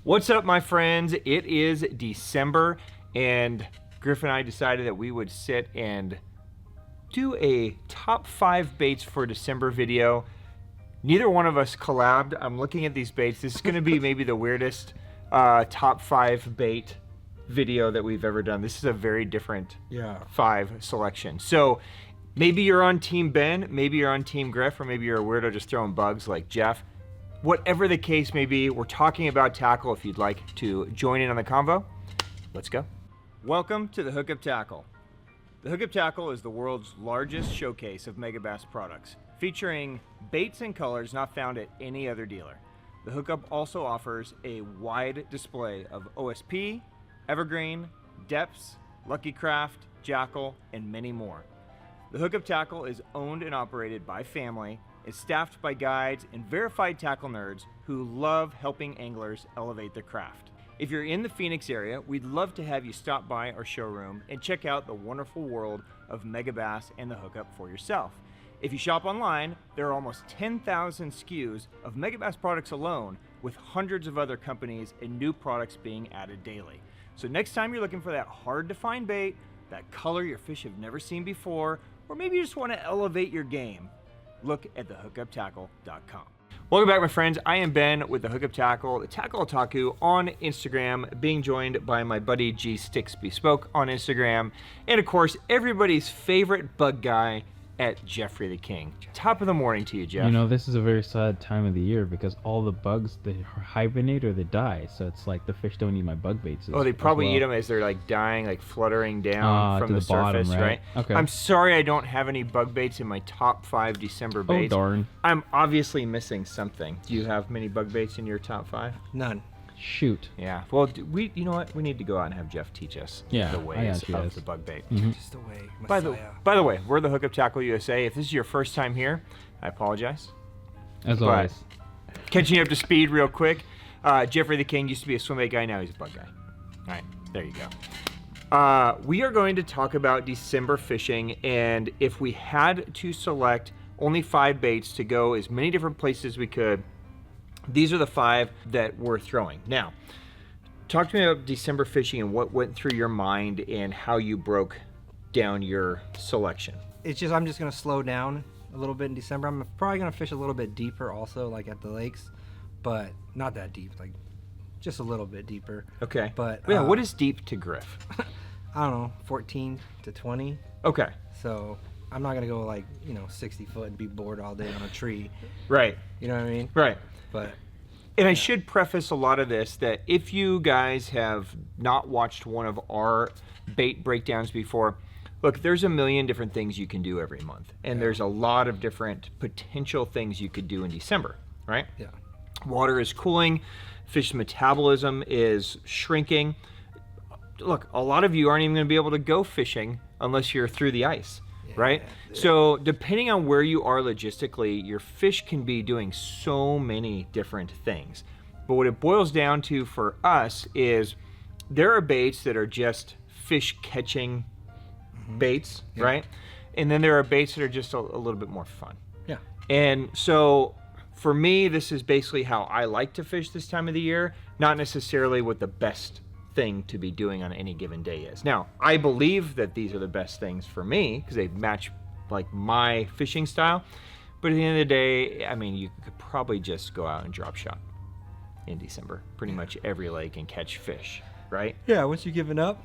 What's up, my friends? It is December, and Griff and I decided that we would sit and do a top 5 baits for December video. Neither one of us collabed. I'm looking at these baits. This is going to be maybe the weirdest top 5 bait video that we've ever done. This is a very different 5 selection. So maybe you're on Team Ben, maybe you're on Team Griff, or maybe you're a weirdo just throwing bugs like Jeff. Whatever the case may be, we're talking about tackle. If you'd like to join in on the convo, let's go. Welcome to the Hookup Tackle. The Hookup Tackle is the world's largest showcase of Megabass products, featuring baits and colors not found at any other dealer. The Hookup also offers a wide display of OSP, Evergreen, Deps, Lucky Craft, Jackal, and many more. The Hookup Tackle is owned and operated by family, is staffed by guides and verified tackle nerds who love helping anglers elevate their craft. If you're in the Phoenix area, we'd love to have you stop by our showroom and check out the wonderful world of Megabass and the Hookup for yourself. If you shop online, there are almost 10,000 SKUs of Megabass products alone, with hundreds of other companies and new products being added daily. So next time you're looking for that hard to find bait, that color your fish have never seen before, or maybe you just want to elevate your game, look at thehookuptackle.com. Welcome back, my friends. I am Ben with the Hookup Tackle, the Tackle Otaku on Instagram, being joined by my buddy G Sticks Bespoke on Instagram, and of course, everybody's favorite bug guy at Jeffrey the King. Top of the morning to you, Jeff. You know, this is a very sad time of the year because all the bugs, they hibernate or they die. So it's like the fish don't eat my bug baits. Oh, they probably eat them as they're like dying, like fluttering down from the surface, bottom, right? Okay. I'm sorry I don't have any bug baits in my top 5 December baits. Oh, darn. I'm obviously missing something. Do you have many bug baits in your top 5? None. Shoot. Yeah. Well, you know what? We need to go out and have Jeff teach us the ways of the bug bait. Mm-hmm. Just the way. By the way, we're the Hookup Tackle USA. If this is your first time here, I apologize. As always. Catching you up to speed real quick. Jeffrey the King used to be a swim bait guy. Now he's a bug guy. All right. There you go. We are going to talk about December fishing, and if we had to select only 5 baits to go as many different places as we could, these are the 5 that we're throwing. Now, talk to me about December fishing and what went through your mind and how you broke down your selection. It's just, I'm just going to slow down a little bit in December. I'm probably going to fish a little bit deeper also, like at the lakes, but not that deep, like just a little bit deeper. Okay. But yeah, what is deep to Griff? I don't know, 14 to 20. Okay. So I'm not going to go like, 60 foot and be bored all day on a tree. Right. You know what I mean? Right. But and I should preface a lot of this that if you guys have not watched one of our bait breakdowns before, look, there's a million different things you can do every month. And there's a lot of different potential things you could do in December, right? Yeah. Water is cooling, fish metabolism is shrinking. Look, a lot of you aren't even going to be able to go fishing unless you're through the ice. Right? So depending on where you are logistically, your fish can be doing so many different things. But what it boils down to for us is there are baits that are just fish catching baits, right? And then there are baits that are just a little bit more fun. Yeah. And so for me, this is basically how I like to fish this time of the year, not necessarily what the best thing to be doing on any given day is. Now, I believe that these are the best things for me because they match like my fishing style, but at the end of the day, I mean, you could probably just go out and drop shot in December, pretty much every lake, and catch fish, right? Yeah, once you giving up.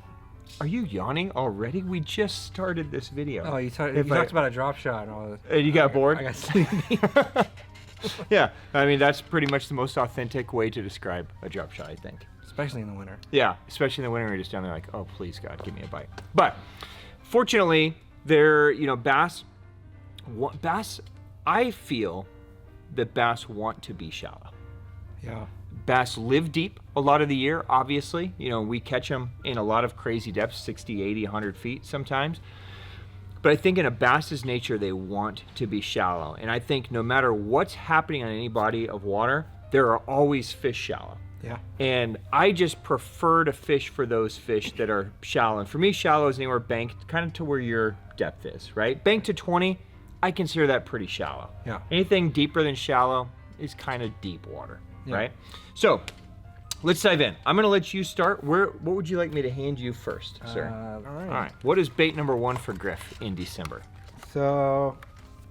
Are you yawning already? We just started this video. Oh, you talked about a drop shot and all that. You got bored? I got sleepy. Yeah, I mean, that's pretty much the most authentic way to describe a drop shot, I think. Especially in the winter. Yeah, especially in the winter, you're just down there like, oh, please, God, give me a bite. But fortunately, bass, I feel that bass want to be shallow. Yeah. Bass live deep a lot of the year, obviously. We catch them in a lot of crazy depths, 60, 80, 100 feet sometimes. But I think in a bass's nature, they want to be shallow. And I think no matter what's happening on any body of water, there are always fish shallow. Yeah. And I just prefer to fish for those fish that are shallow. And for me, shallow is anywhere banked kind of to where your depth is, right? Banked to 20, I consider that pretty shallow. Yeah. Anything deeper than shallow is kind of deep water, right? So let's dive in. I'm gonna let you start. What would you like me to hand you first, sir? All right. All right. What is bait number 1 for Griff in December? So,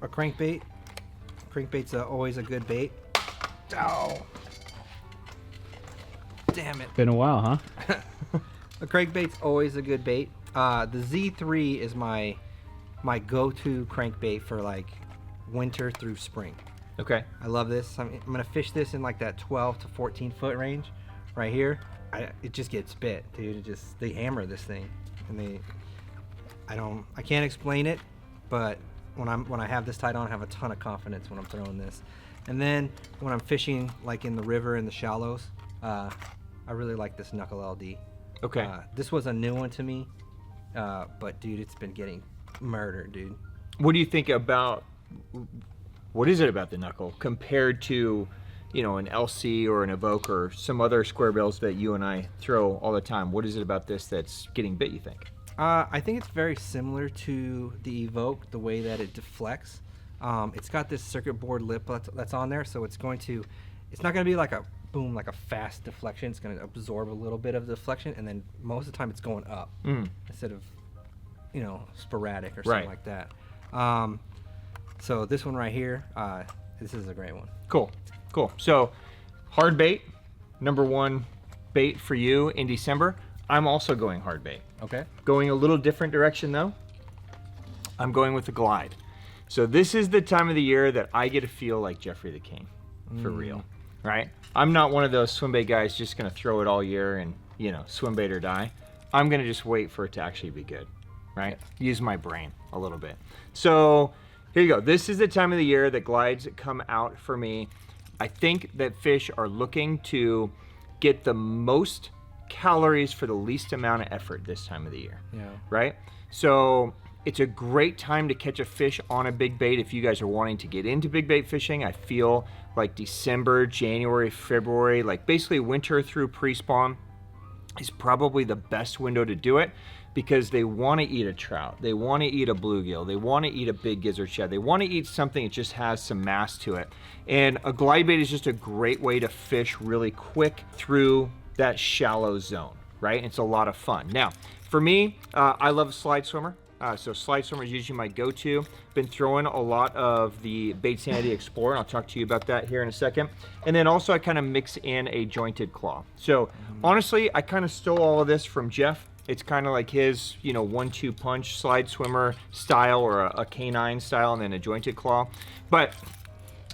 a crankbait. Crankbait's always a good bait. Oh. Damn it. Been a while, huh? A crankbait's always a good bait. The Z3 is my go-to crankbait for like winter through spring. Okay. I love this. I'm gonna fish this in like that 12 to 14 foot range, right here. It just gets bit, dude. They hammer this thing, and I can't explain it, but when I have this tied on, I have a ton of confidence when I'm throwing this. And then when I'm fishing like in the river in the shallows, I really like this Knuckle LD. Okay. This was a new one to me, but dude, it's been getting murdered, dude. What do you think about, what is it about the Knuckle compared to, you know, an LC or an Evoke or some other square bills that you and I throw all the time? What is it about this that's getting bit, you think? I think it's very similar to the Evoke, the way that it deflects. It's got this circuit board lip that's on there, so it's not going to be like a boom, like a fast deflection. It's going to absorb a little bit of deflection, and then most of the time it's going up instead of, you know, sporadic or something like that. So this one right here, this is a great one. Cool. So hard bait, number 1 bait for you in December. I'm also going hard bait. Okay. Going a little different direction though. I'm going with the Glide. So this is the time of the year that I get to feel like Jeffrey the King, for real, right? I'm not one of those swim bait guys just gonna throw it all year and, you know, swim bait or die. I'm gonna just wait for it to actually be good, right? Use my brain a little bit. So here you go. This is the time of the year that glides come out for me. I think that fish are looking to get the most calories for the least amount of effort this time of the year. Yeah. Right? So it's a great time to catch a fish on a big bait if you guys are wanting to get into big bait fishing. I feel like December, January, February, like basically winter through pre-spawn is probably the best window to do it, because they want to eat a trout, they want to eat a bluegill, they want to eat a big gizzard shad, they want to eat something that just has some mass to it. And a glide bait is just a great way to fish really quick through that shallow zone, right? It's a lot of fun. Now, for me, I love slide swimmer. So slide swimmer is usually my go-to. Been throwing a lot of the Baitsanity Explorer, and I'll talk to you about that here in a second. And then also I kind of mix in a jointed claw. So honestly, I kind of stole all of this from Jeff. It's kind of like his, you know, 1-2 punch slide swimmer style, or a canine style, and then a jointed claw. But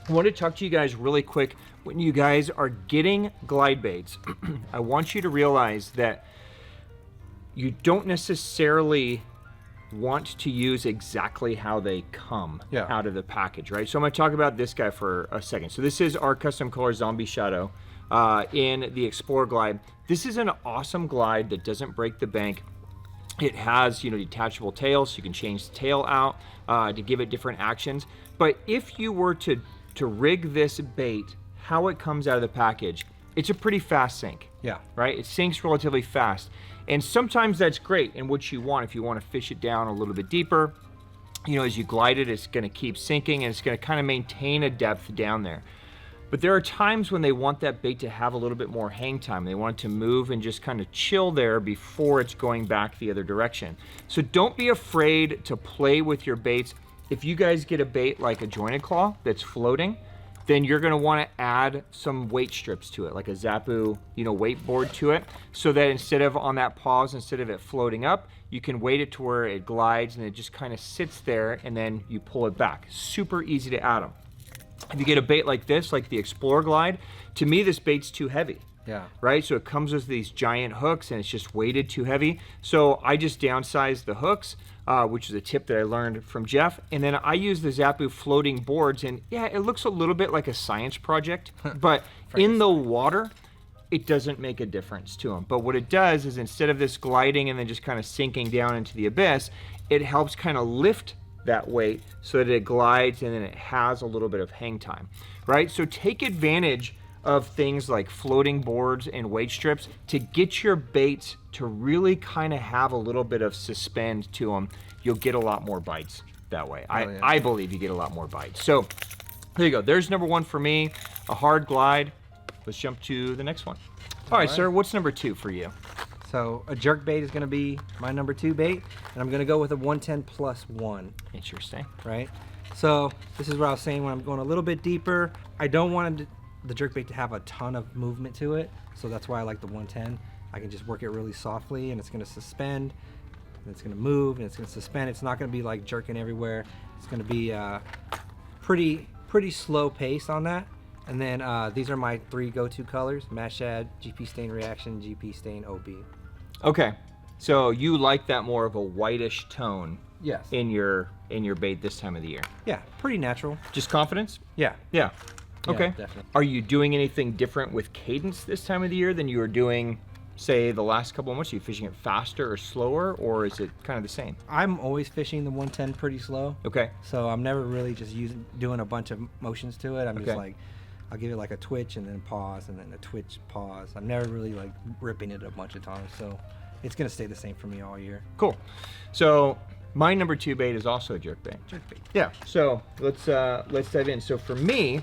I want to talk to you guys really quick. When you guys are getting glide baits, I want you to realize that you don't necessarily want to use exactly how they come out of the package, right? So I'm going to talk about this guy for a second. So this is our custom color Zombie Shadow in the Explorer Glide. This is an awesome glide that doesn't break the bank. It has, you know, detachable tails, so you can change the tail out to give it different actions. But if you were to rig this bait, how it comes out of the package, it's a pretty fast sink. Yeah. Right? It sinks relatively fast. And sometimes that's great and what you want if you want to fish it down a little bit deeper. You know, as you glide it, it's going to keep sinking and it's going to kind of maintain a depth down there. But there are times when they want that bait to have a little bit more hang time. They want it to move and just kind of chill there before it's going back the other direction. So don't be afraid to play with your baits. If you guys get a bait like a jointed claw that's floating, then you're going to want to add some weight strips to it, like a Zappu, you know, weight board to it, so that instead of on that pause, instead of it floating up, you can weight it to where it glides and it just kind of sits there, and then you pull it back. Super easy to add them. If you get a bait like this, like the Explorer Glide, to me this bait's too heavy. Yeah. Right? So it comes with these giant hooks and it's just weighted too heavy. So I just downsized the hooks, which is a tip that I learned from Jeff. And then I use the Zappu floating boards, and yeah, it looks a little bit like a science project, but in the water, it doesn't make a difference to them. But what it does is, instead of this gliding and then just kind of sinking down into the abyss, it helps kind of lift that weight so that it glides and then it has a little bit of hang time, right? So take advantage of things like floating boards and weight strips to get your baits to really kind of have a little bit of suspend to them. You'll get a lot more bites that way. I believe you get a lot more bites. So there you go. There's number one for me, a hard glide. Let's jump to the next one. All right, sir, what's number 2 for you? So a jerkbait is going to be my number 2 bait, and I'm going to go with a 110 plus 1. Interesting. Right? So this is what I was saying when I'm going a little bit deeper. I don't want the jerkbait to have a ton of movement to it, so that's why I like the 110. I can just work it really softly, and it's going to suspend, and it's going to move, and it's going to suspend. It's not going to be like jerking everywhere. It's going to be pretty slow pace on that. And then these are my 3 go-to colors: Matte Shad, GP Stain Reaction, GP Stain OB. Okay, so you like that more of a whitish tone Yes. in your bait this time of the year? Yeah, pretty natural. Just confidence? Yeah. Yeah. Yeah, Okay. definitely. Are you doing anything different with cadence this time of the year than you were doing, say, the last couple of months? Are you fishing it faster or slower, or is it kind of the same? I'm always fishing the 110 pretty slow. Okay. So I'm never really just doing a bunch of motions to it. I'm Okay. just like, I'll give it like a twitch and then pause and then a twitch, pause. I'm never really like ripping it a bunch of times. So it's going to stay the same for me all year. Cool. So my number 2 bait is also a jerkbait. Jerkbait. Yeah. So let's dive in. So for me,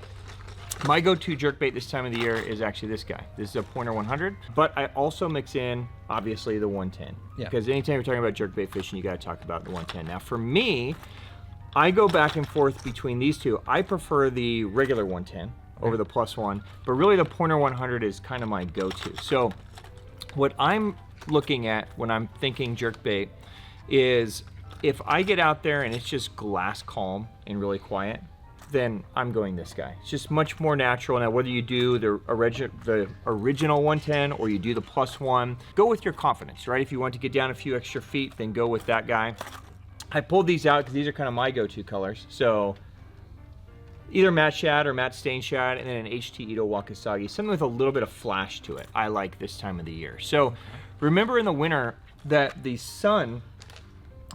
my go-to jerkbait this time of the year is actually this guy. This is a Pointer 100, but I also mix in, obviously, the 110. Yeah. Because anytime you're talking about jerkbait fishing, you got to talk about the 110. Now, for me, I go back and forth between these two. I prefer the regular 110 over the plus 1, but really the Pointer 100 is kind of my go-to. So what I'm looking at when I'm thinking jerkbait is if I get out there and it's just glass calm and really quiet, then I'm going this guy. It's just much more natural. Now, whether you do the original 110 or you do the plus 1, go with your confidence, right? If you want to get down a few extra feet, then go with that guy. I pulled these out because these are kind of my go-to colors. So either matte shad or matte stain shad, and then an HT Ito Wakasagi, something with a little bit of flash to it. I like this time of the year. So remember in the winter that the sun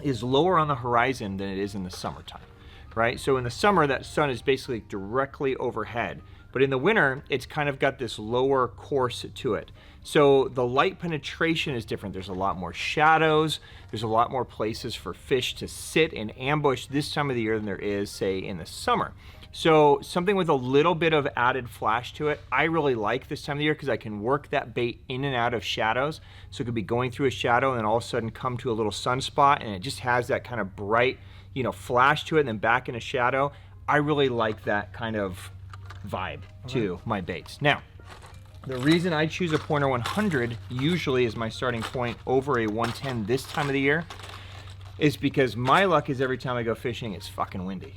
is lower on the horizon than it is in the summertime, right? So in the summer, that sun is basically directly overhead. But in the winter, it's kind of got this lower course to it. So the light penetration is different. There's a lot more shadows. There's a lot more places for fish to sit and ambush this time of the year than there is, say, in the summer. So something with a little bit of added flash to it, I really like this time of the year because I can work that bait in and out of shadows. So it could be going through a shadow and then all of a sudden come to a little sunspot, and it just has that kind of bright, flash to it, and then back in a shadow. I really like that kind of vibe to my baits. Now, the reason I choose a Pointer 100 usually is my starting point over a 110 this time of the year is because my luck is every time I go fishing, it's fucking windy.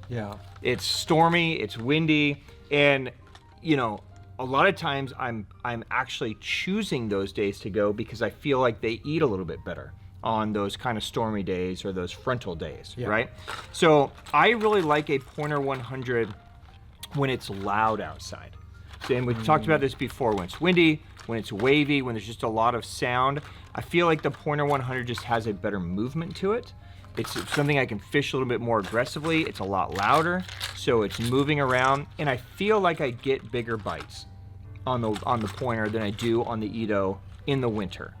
Yeah. It's stormy, it's windy, and a lot of times I'm actually choosing those days to go because I feel like they eat a little bit better on those kind of stormy days or those frontal days, right? So I really like a Pointer 100 when it's loud outside. So, and we've talked about this before, when it's windy, when it's wavy, when there's just a lot of sound. I feel like the Pointer 100 just has a better movement to it. It's something I can fish a little bit more aggressively. It's a lot louder, so it's moving around, and I feel like I get bigger bites on the Pointer than I do on the Ito in the winter.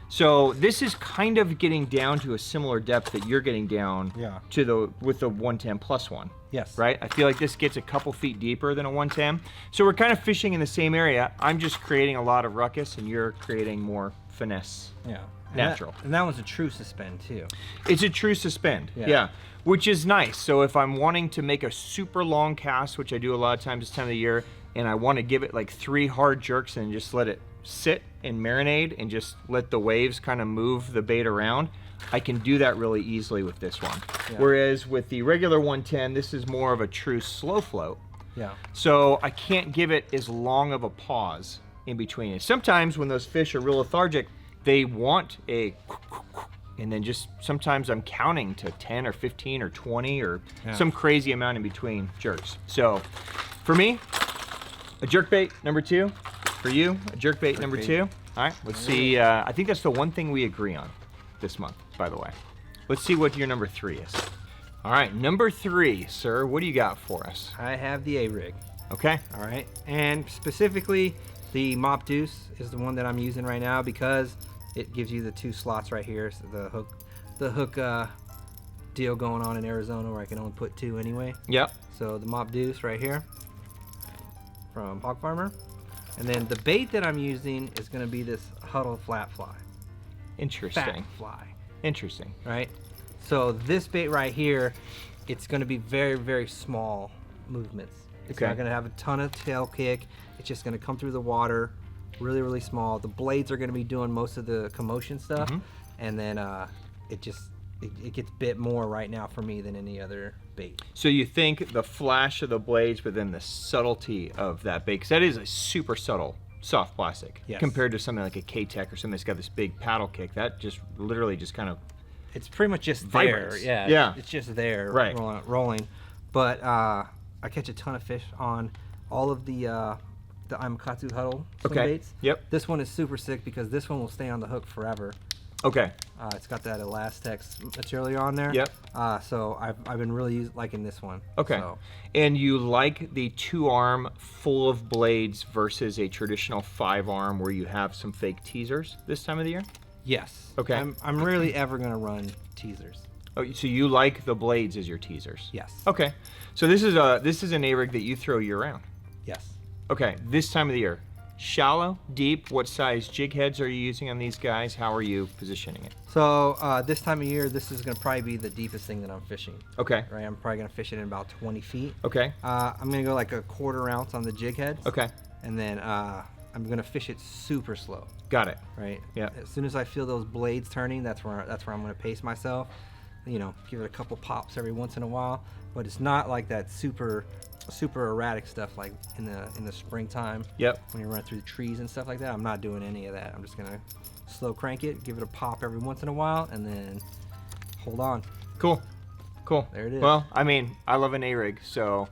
So this is kind of getting down to a similar depth that you're getting down to with the 110 plus 1. Yes. Right? I feel like this gets a couple feet deeper than a 110. So we're kind of fishing in the same area. I'm just creating a lot of ruckus, and you're creating more finesse. Yeah. Natural. And that one's a true suspend too. It's a true suspend, yeah, which is nice. So if I'm wanting to make a super long cast, which I do a lot of times this time of the year, and I want to give it like 3 hard jerks and just let it sit and marinate and just let the waves kind of move the bait around, I can do that really easily with this one. Whereas with the regular 110, this is more of a true slow float. Yeah. So I can't give it as long of a pause in between. And sometimes when those fish are real lethargic, they want a, and then just sometimes I'm counting to 10 or 15 or 20 or some crazy amount in between jerks. So for me, a jerkbait number 2. For you, a jerkbait number 2. All right, let's see. I think that's the one thing we agree on this month, by the way. Let's see what your number 3 is. All right, number 3, sir. What do you got for us? I have the A-rig. Okay. All right, and specifically the Mop Deuce is the one that I'm using right now because it gives you the 2 slots right here. So the hook deal going on in Arizona where I can only put 2 anyway. Yep. So the Mop Deuce right here from Hogfarmer. And then the bait that I'm using is going to be this Huddle Fat Fly. Interesting. Fat fly. Interesting. Right? So this bait right here, it's going to be very, very small movements. It's not going to have a ton of tail kick. It's just going to come through the water really, really small. The blades are going to be doing most of the commotion stuff. And then it gets bit more right now for me than any other bait. So you think the flash of the blades, but then the subtlety of that bait, because that is a super subtle soft plastic compared to something like a Keitech or something that's got this big paddle kick. That just literally just kind of, it's pretty much just vibrates. there. Yeah. It's just there, right, rolling. But I catch a ton of fish on all of the Imakatsu Huddle swim baits. Yep. This one is super sick because this one will stay on the hook forever. Okay. It's got that Elastex material on there. Yep. So I've been really liking this one. Okay. So. And you like the 2-arm full of blades versus a traditional 5-arm where you have some fake teasers this time of the year? Yes. Okay. I'm rarely ever gonna run teasers. Oh, so you like the blades as your teasers? Yes. Okay. So this is an A-rig that you throw year round. Yes. Okay. This time of the year, shallow, deep. What size jig heads are you using on these guys? How are you positioning it? So this time of year, this is gonna probably be the deepest thing that I'm fishing. Okay. Right. I'm probably gonna fish it in about 20 feet. Okay. I'm gonna go like a 1/4 ounce on the jig heads. Okay. And then I'm gonna fish it super slow. Got it. Right. Yeah. As soon as I feel those blades turning, that's where I'm gonna pace myself. You know, give it a couple pops every once in a while, but it's not like that super erratic stuff like in the springtime. Yep. When you run through the trees and stuff like that, I'm not doing any of that. I'm just gonna slow crank it, give it a pop every once in a while, and then hold on. Cool. Cool. There it is. Well, I mean, I love an A-rig, so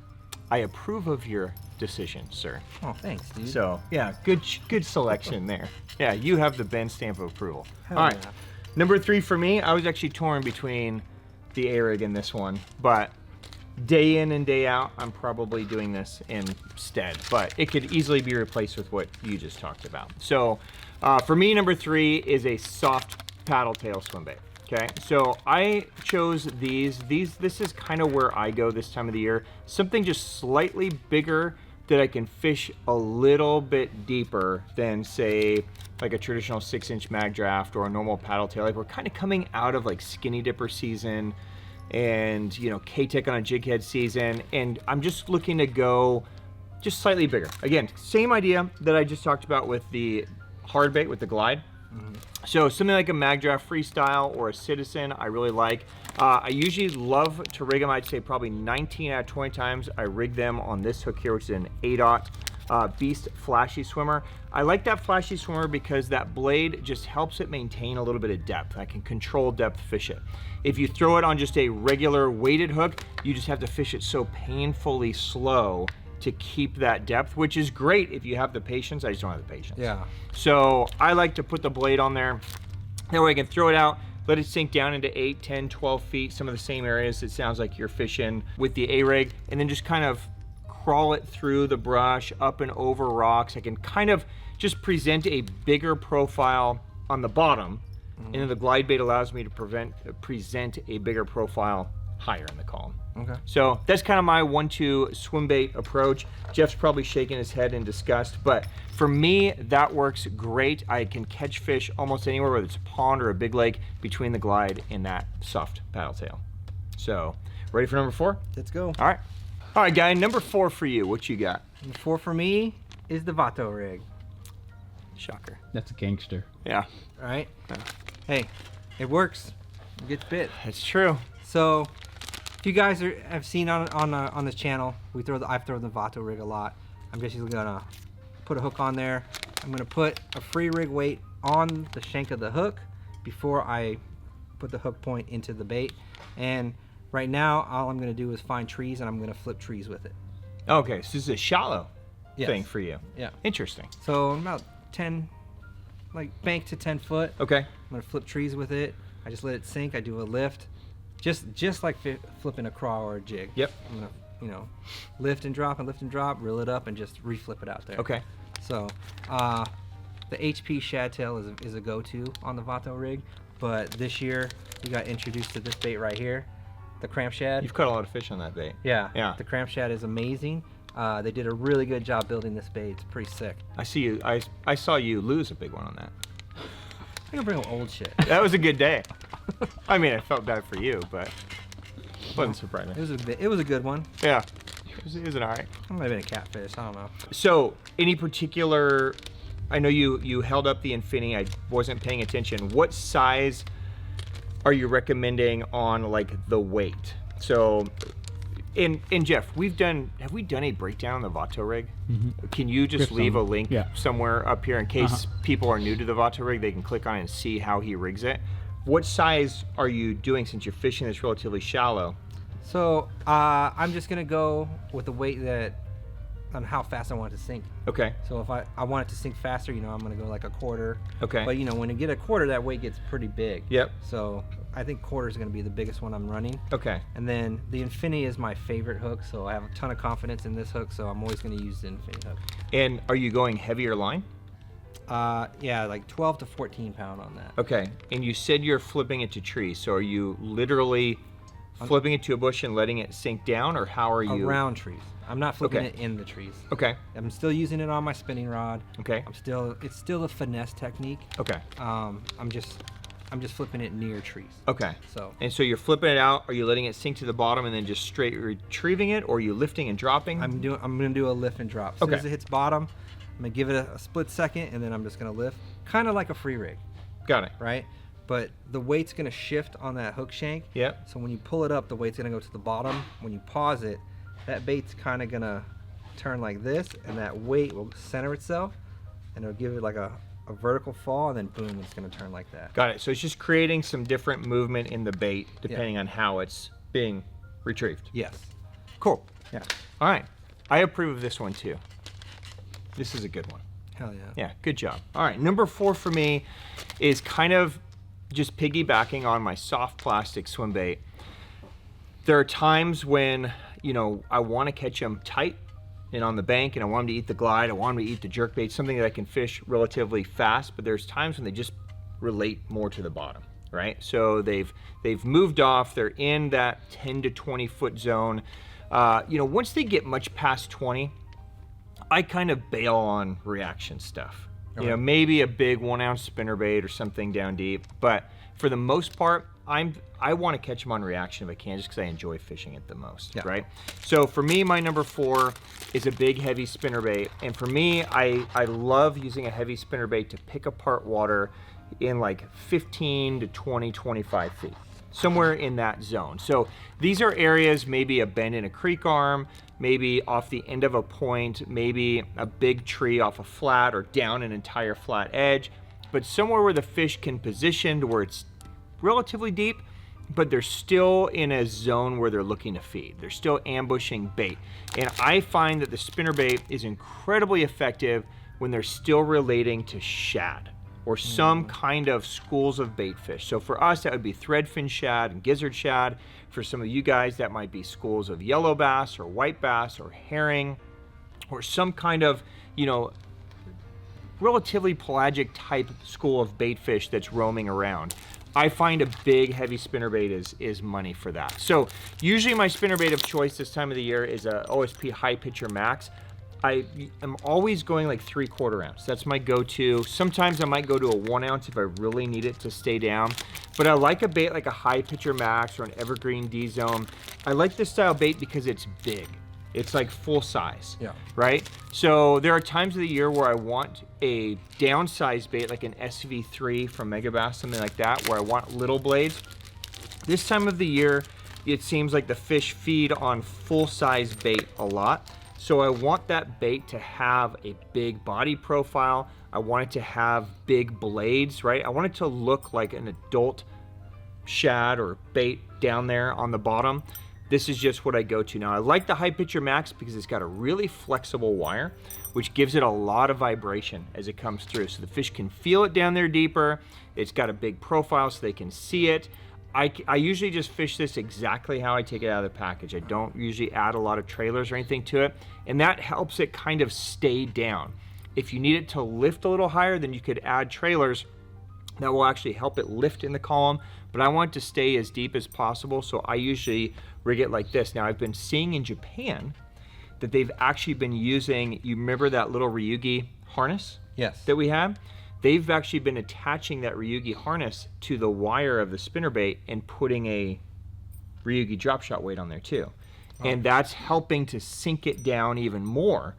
I approve of your decision, sir. Oh, thanks, dude. So yeah, good selection there. Yeah, you have the Ben stamp of approval. Hell All right. yeah. Number 3 for me, I was actually torn between the A-rig and this one, but day in and day out, I'm probably doing this instead, but it could easily be replaced with what you just talked about. So for me, number 3 is a soft paddle tail swim bait. Okay, so I chose these. This is kind of where I go this time of the year. Something just slightly bigger that I can fish a little bit deeper than, say, like a traditional 6-inch Magdraft or a normal paddle tail. Like, we're kind of coming out of like skinny dipper season and, you know, Keitech on a jig head season, and I'm just looking to go just slightly bigger. Again, same idea that I just talked about with the hard bait with the glide. So something like a Magdraft Freestyle or a Citizen, I really like. I usually love to rig them. I'd say probably 19 out of 20 times I rig them on this hook here, which is an 8/0 Beast Flashy Swimmer. I like that flashy swimmer because that blade just helps it maintain a little bit of depth. I can control depth fish it. If you throw it on just a regular weighted hook, you just have to fish it so painfully slow to keep that depth, which is great if you have the patience. I just don't have the patience. Yeah. So I like to put the blade on there. That way I can throw it out, let it sink down into 8, 10, 12 feet, some of the same areas it sounds like you're fishing with the A-rig, and then just kind of crawl it through the brush, up and over rocks. I can kind of just present a bigger profile on the bottom, and then the glide bait allows me to present a bigger profile higher in the column. Okay. So that's kind of my 1-2 swim bait approach. Jeff's probably shaking his head in disgust, but for me, that works great. I can catch fish almost anywhere, whether it's a pond or a big lake, between the glide and that soft paddle tail. So, ready for number 4? Let's go. All right. All right, guy, number 4 for you. What you got? Number 4 for me is the Vato rig. Shocker. That's a gangster. Yeah. All right. Yeah. Hey, it works. It gets bit. That's true. So, if you guys have seen on this channel, I've thrown the Vato rig a lot. I'm just gonna put a hook on there. I'm gonna put a free rig weight on the shank of the hook before I put the hook point into the bait. And right now, all I'm gonna do is find trees, and I'm gonna flip trees with it. Okay, so this is a shallow Yes. thing for you. Yeah. Interesting. So I'm about 10, like bank to 10 foot. Okay. I'm gonna flip trees with it. I just let it sink. I do a lift, just like flipping a craw or a jig. Yep. I'm gonna, you know, lift and drop, reel it up, and just reflip it out there. Okay. So, the OSP Shadtail is a go-to on the Vato rig, but this year we got introduced to this bait right here, the Cramp Shad. You've caught a lot of fish on that bait. Yeah. Yeah. The Cramp Shad is amazing. They did a really good job building this bait. It's pretty sick. I see you. I saw you lose a big one on that. I'm gonna bring up old shit. That was a good day. I mean, I felt bad for you, but wasn't surprising. It was a good one. Yeah, it was an alright. It might have been a catfish. I don't know. So, any particular? I know you held up the Infini. I wasn't paying attention. What size are you recommending on like the weight? So, and Jeff, have we done a breakdown on the Vato rig? Mm-hmm. Can you just leave a link somewhere up here in case people are new to the Vato rig? They can click on it and see how he rigs it. What size are you doing since you're fishing this relatively shallow? So I'm just gonna go with the weight on how fast I want it to sink. Okay. So if I want it to sink faster, you know, I'm gonna go like a quarter. Okay. But you know, when you get a quarter, that weight gets pretty big. Yep. So I think quarter is gonna be the biggest one I'm running. Okay. And then the Infini is my favorite hook, so I have a ton of confidence in this hook, so I'm always gonna use the Infini hook. And are you going heavier line? Yeah, like 12 to 14 pound on that. Okay. And you said you're flipping it to trees, so are you literally flipping it to a bush and letting it sink down, or how are you? Around trees. I'm not flipping it in the trees. Okay. I'm still using it on my spinning rod. Okay. It's still a finesse technique. Okay. I'm just flipping it near trees. Okay. So. And so you're flipping it out. Are you letting it sink to the bottom and then just straight retrieving it, or are you lifting and dropping? I'm gonna do a lift and drop. As soon as it hits bottom, I'm gonna give it a split second, and then I'm just gonna lift, kind of like a free rig. Got it. Right. But the weight's gonna shift on that hook shank. Yep. So when you pull it up, the weight's gonna go to the bottom. When you pause it, that bait's kind of gonna turn like this, and that weight will center itself, and it'll give it like a vertical fall, and then boom, it's gonna turn like that. Got it. So it's just creating some different movement in the bait depending on how it's being retrieved. Yes. Cool. Yeah. All right. I approve of this one too. This is a good one. Hell yeah. Yeah, good job. All right, number 4 for me is kind of just piggybacking on my soft plastic swim bait. There are times when, you know, I want to catch them tight and on the bank, and I want them to eat the glide, I want them to eat the jerkbait, something that I can fish relatively fast, but there's times when they just relate more to the bottom, right? So they've moved off, they're in that 10 to 20 foot zone. You know, once they get much past 20, I kind of bail on reaction stuff. You know, maybe a big 1 ounce spinnerbait or something down deep, but for the most part, I want to catch them on reaction if I can, just because I enjoy fishing it the most, right? So for me, my number 4 is a big, heavy spinnerbait, and for me, I love using a heavy spinnerbait to pick apart water in like 15 to 20, 25 feet, somewhere in that zone. So these are areas, maybe a bend in a creek arm, maybe off the end of a point, maybe a big tree off a flat or down an entire flat edge, but somewhere where the fish can position to where it's relatively deep, but they're still in a zone where they're looking to feed. They're still ambushing bait. And I find that the spinnerbait is incredibly effective when they're still relating to shad or some kind of schools of bait fish. So for us, that would be threadfin shad and gizzard shad. For some of you guys, that might be schools of yellow bass or white bass or herring or some kind of, you know, relatively pelagic type school of bait fish that's roaming around. I find a big, heavy spinnerbait is money for that. So usually my spinnerbait of choice this time of the year is a OSP High Pitcher Max. I am always going like 3/4 ounce. That's my go-to. Sometimes I might go to a 1 ounce if I really need it to stay down. But I like a bait like a High Pitcher Max or an Evergreen D-Zone. I like this style bait because it's big. It's like full size, right? So there are times of the year where I want a downsized bait like an SV3 from Megabass, something like that, where I want little blades. This time of the year, it seems like the fish feed on full-size bait a lot. So I want that bait to have a big body profile. I want it to have big blades, right? I want it to look like an adult shad or bait down there on the bottom. This is just what I go to. Now, I like the High Pitcher Max because it's got a really flexible wire, which gives it a lot of vibration as it comes through. So the fish can feel it down there deeper. It's got a big profile so they can see it. I usually just fish this exactly how I take it out of the package. I don't usually add a lot of trailers or anything to it, and that helps it kind of stay down. If you need it to lift a little higher, then you could add trailers that will actually help it lift in the column, but I want it to stay as deep as possible, so I usually rig it like this. Now, I've been seeing in Japan that they've actually been using, you remember that little Ryugi harness Yes. that we had? They've actually been attaching that Ryugi harness to the wire of the spinnerbait and putting a Ryugi drop shot weight on there too. And that's helping to sink it down even more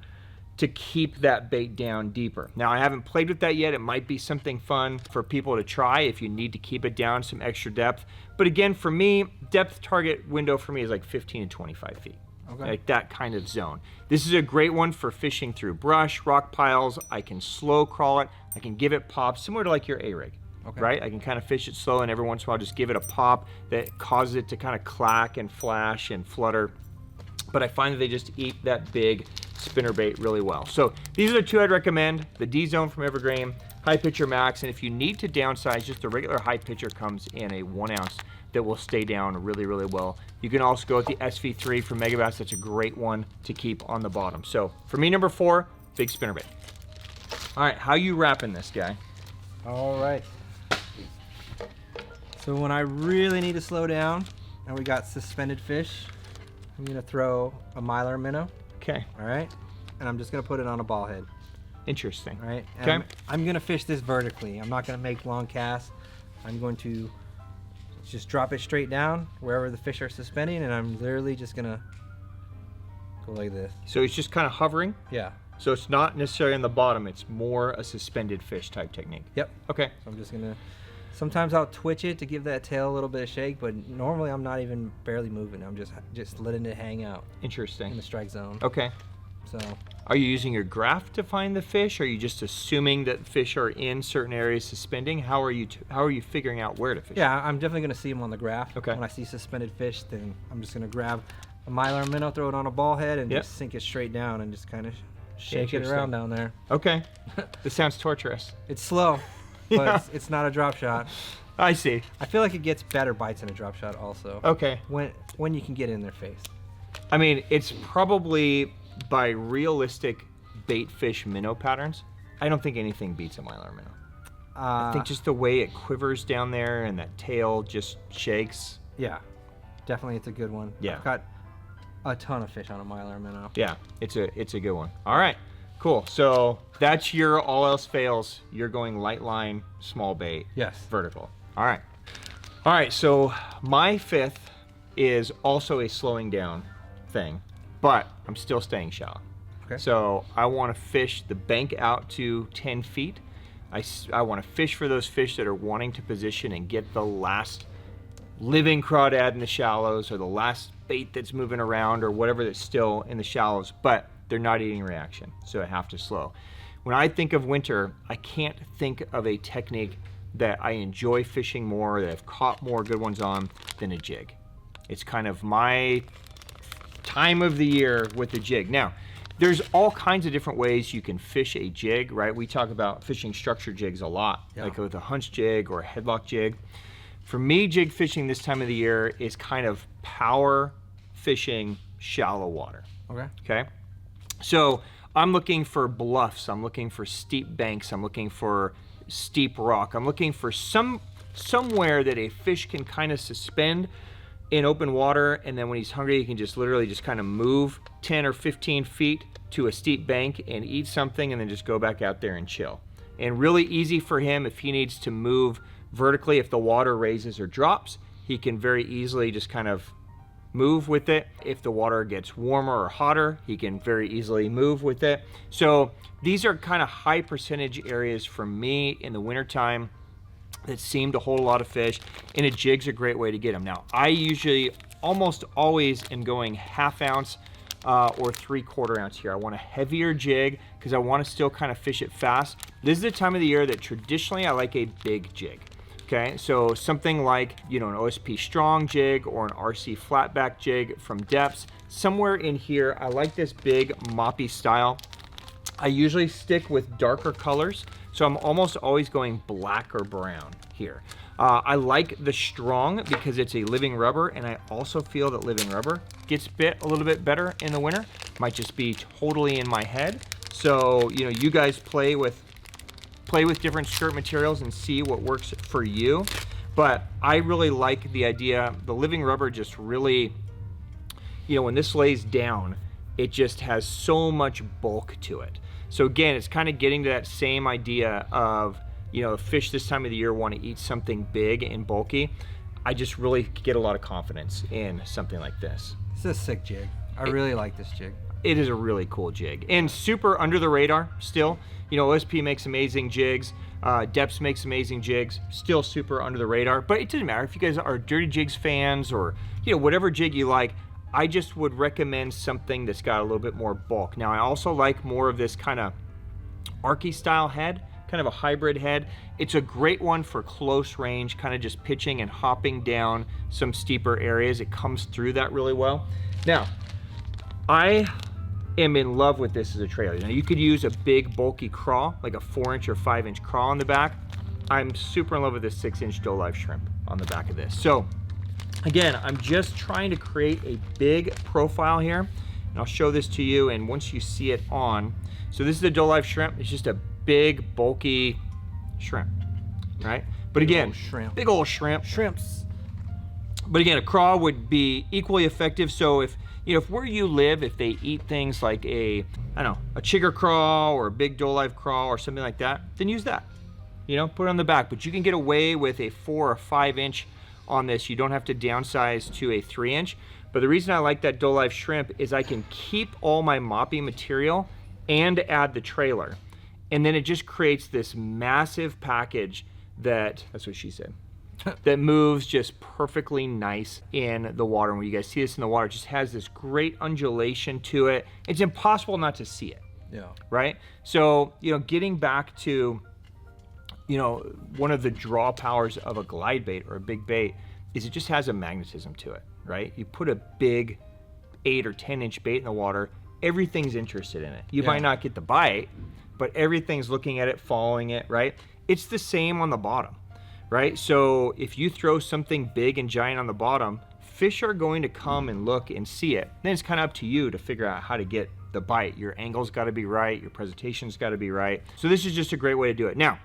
to keep that bait down deeper. Now, I haven't played with that yet. It might be something fun for people to try if you need to keep it down some extra depth. But again, for me, depth target window for me is like 15 to 25 feet. Okay. Like that kind of zone. This is a great one for fishing through brush, rock piles. I can slow crawl it. I can give it pops, similar to like your A-rig. Okay. Right? I can kind of fish it slow, and every once in a while just give it a pop that causes it to kind of clack and flash and flutter. But I find that they just eat that big spinnerbait really well. So these are the two I'd recommend. The D-Zone from Evergreen, High Pitcher Max, and if you need to downsize, just a regular High Pitcher comes in a 1 ounce that will stay down really, really well. You can also go with the SV3 from Megabass. That's a great one to keep on the bottom. So for me, number 4, big spinnerbait. All right, how you wrapping this guy? All right. So when I really need to slow down, and we got suspended fish, I'm gonna throw a Mylar Minnow. Okay, All right, and I'm just gonna put it on a ball head. interesting. All right, Okay. and I'm gonna fish this vertically. I'm not gonna make long casts. I'm going to just drop it straight down wherever the fish are suspending, and I'm literally just gonna go like this. So it's just kind of hovering. Yeah. So it's not necessarily on the bottom. It's more a suspended fish type technique. Yep. Okay. So I'm just gonna. Sometimes I'll twitch it to give that tail a little bit of shake, but normally I'm not even barely moving. I'm just letting it hang out in Interesting. the strike zone. Okay. So Are you using your graph to find the fish? Are you just assuming that fish are in certain areas suspending? How are you figuring out where to fish? yeah, I'm definitely gonna see them on the graph. Okay. When I see suspended fish, then I'm just gonna grab a Mylar Minnow, throw it on a ball head, and Yep. just sink it straight down and just kind of shake it Interesting. around down there. Okay. This sounds torturous. It's slow, but Yeah. it's not a drop shot. I see. I feel like it gets better bites in a drop shot also. Okay. When you can get in their face. I mean, it's probably by realistic bait fish minnow patterns. I don't think anything beats a Mylar minnow. I think just the way it quivers down there and that tail just shakes. Yeah, definitely it's a good one. Yeah. I've got a ton of fish on a Mylar Minnow. Yeah, it's a good one. All right, cool. So that's your all else fails. You're going light line, small bait, Yes. vertical. All right. So my 5th is also a slowing down thing, but I'm still staying shallow. Okay. So I want to fish the bank out to 10 feet. I want to fish for those fish that are wanting to position and get the last living crawdad in the shallows, or the last bait that's moving around, or whatever that's still in the shallows, but they're not eating reaction, so I have to slow. When I think of winter, I can't think of a technique that I enjoy fishing more, that I've caught more good ones on, than a jig. It's kind of my time of the year with the jig. Now, there's all kinds of different ways you can fish a jig, right? We talk about fishing structure jigs a lot, Yeah. like with a hunch jig or a headlock jig. For me, jig fishing this time of the year is kind of power fishing shallow water. Okay. Okay. So I'm looking for bluffs. I'm looking for steep banks. I'm looking for steep rock. I'm looking for somewhere that a fish can kind of suspend in open water, and then when he's hungry, he can just literally just kind of move 10 or 15 feet to a steep bank and eat something, and then just go back out there and chill. And really easy for him if he needs to move vertically. If the water raises or drops, he can very easily just kind of move with it. If the water gets warmer or hotter, he can very easily move with it. So these are kind of high percentage areas for me in the wintertime that seem to hold a lot of fish, and a jig's a great way to get them. Now, I usually almost always am going 1/2 ounce or 3/4 ounce here. I want a heavier jig because I want to still kind of fish it fast. This is the time of the year that traditionally I like a big jig. Okay, so something like, an OSP strong jig or an RC flatback jig from Deps. Somewhere in here, I like this big moppy style. I usually stick with darker colors, so I'm almost always going black or brown here. I like the strong because it's a living rubber, and I also feel that living rubber gets bit a little bit better in the winter. Might just be totally in my head. So, you guys play with different skirt materials and see what works for you. But I really like the idea, the living rubber just really, when this lays down, it just has so much bulk to it. So again, it's kind of getting to that same idea of, you know, fish this time of the year want to eat something big and bulky. I just really get a lot of confidence in something like this. It's a sick jig. I really like this jig. It is a really cool jig and super under the radar still. You know, OSP makes amazing jigs. Deps makes amazing jigs, still super under the radar, but it doesn't matter if you guys are Dirty Jigs fans or, you know, whatever jig you like. I just would recommend something that's got a little bit more bulk. Now, I also like more of this kind of arky style head, kind of a hybrid head. It's a great one for close range, kind of just pitching and hopping down some steeper areas. It comes through that really well. Now, I am in love with this as a trailer. Now, you could use a big bulky craw, like a 4-inch or 5-inch craw on the back. I'm super in love with this 6-inch Dolive Shrimp on the back of this. So again, I'm just trying to create a big profile here, and I'll show this to you, and once you see it on, so this is a Dolive Shrimp. It's just a big, bulky shrimp, right? But again, big old shrimp. Shrimps. But again, a craw would be equally effective. So if, you know, if where you live, if they eat things like a, I don't know, a chigger craw or a big Dolive craw or something like that, then use that. You know, put it on the back. But you can get away with a 4 or 5-inch on this. You don't have to downsize to a 3-inch. But the reason I like that Dolive Shrimp is I can keep all my mopping material and add the trailer. And then it just creates this massive package that's what she said, that moves just perfectly nice in the water. And when you guys see this in the water, it just has this great undulation to it. It's impossible not to see it. Yeah. Right? So, you know, getting back to, you know, one of the draw powers of a glide bait or a big bait is it just has a magnetism to it, right? You put a big 8 or 10-inch bait in the water, everything's interested in it. You might not get the bite, but everything's looking at it, following it, right? It's the same on the bottom, right? So if you throw something big and giant on the bottom, fish are going to come and look and see it. Then it's kind of up to you to figure out how to get the bite. Your angle's got to be right, your presentation's got to be right. So this is just a great way to do it. Now,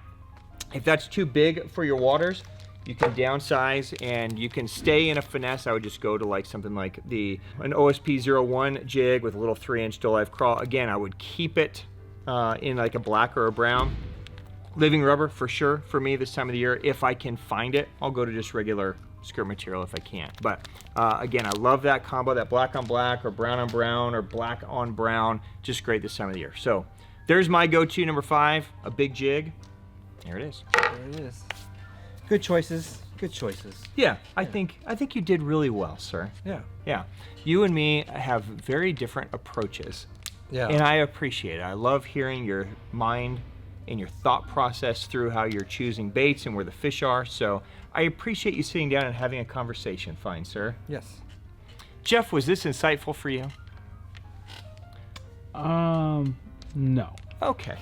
if that's too big for your waters, you can downsize and you can stay in a finesse. I would just go to like something like an OSP 01 jig with a little 3-inch Dolive craw. Again, I would keep it in like a black or a brown. Living rubber for sure for me this time of the year. If I can find it, I'll go to just regular skirt material if I can't. But again, I love that combo, that black on black or brown on brown or black on brown. Just great this time of the year. So there's my go-to number 5, a big jig. There it is. There it is. Good choices. Good choices. Yeah, I think you did really well, sir. Yeah. Yeah. You and me have very different approaches. Yeah. And I appreciate it. I love hearing your mind and your thought process through how you're choosing baits and where the fish are. So I appreciate you sitting down and having a conversation, fine sir. Yes. Jeff, was this insightful for you? No. Okay.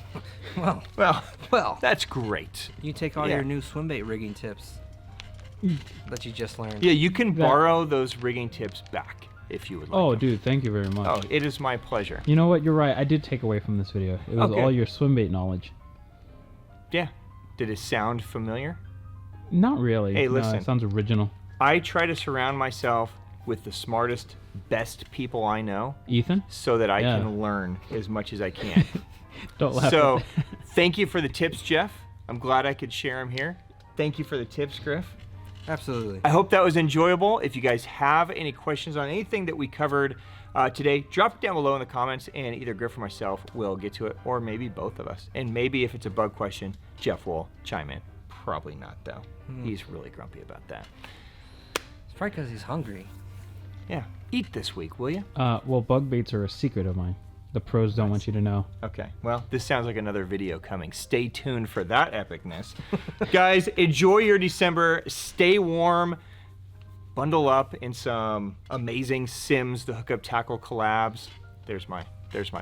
Well, that's great. you take all your new swim bait rigging tips that you just learned. Yeah, you can borrow those rigging tips back if you would like. Oh, them. dude, thank you very much. Oh, it is my pleasure. You know what? You're right. I did take away from this video. It was all your swim bait knowledge. Yeah. Did it sound familiar? Not really. Hey, No, listen. it sounds original. I try to surround myself with the smartest, best people I know Ethan? so that I can learn as much as I can. Don't laugh. So, thank you for the tips, Jeff. I'm glad I could share them here. Thank you for the tips, Griff. Absolutely. I hope that was enjoyable. If you guys have any questions on anything that we covered today, drop it down below in the comments, and either Griff or myself will get to it, or maybe both of us. And maybe if it's a bug question, Jeff will chime in. Probably not, though. He's really grumpy about that. It's probably because he's hungry. Yeah. Eat this week, will you? Well, bug baits are a secret of mine. The pros don't want you to know. Okay, well, this sounds like another video coming. Stay tuned for that epicness. Guys, enjoy your December. Stay warm. Bundle up in some amazing Sims, the Hookup Tackle collabs. There's my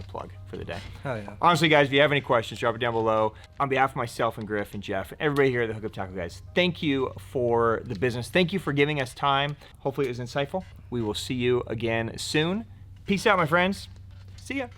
plug for the day. Oh, yeah. Honestly, guys, if you have any questions, drop it down below. On behalf of myself and Griff and Jeff and everybody here at the Hookup Tackle, guys, thank you for the business. Thank you for giving us time. Hopefully it was insightful. We will see you again soon. Peace out, my friends. See ya.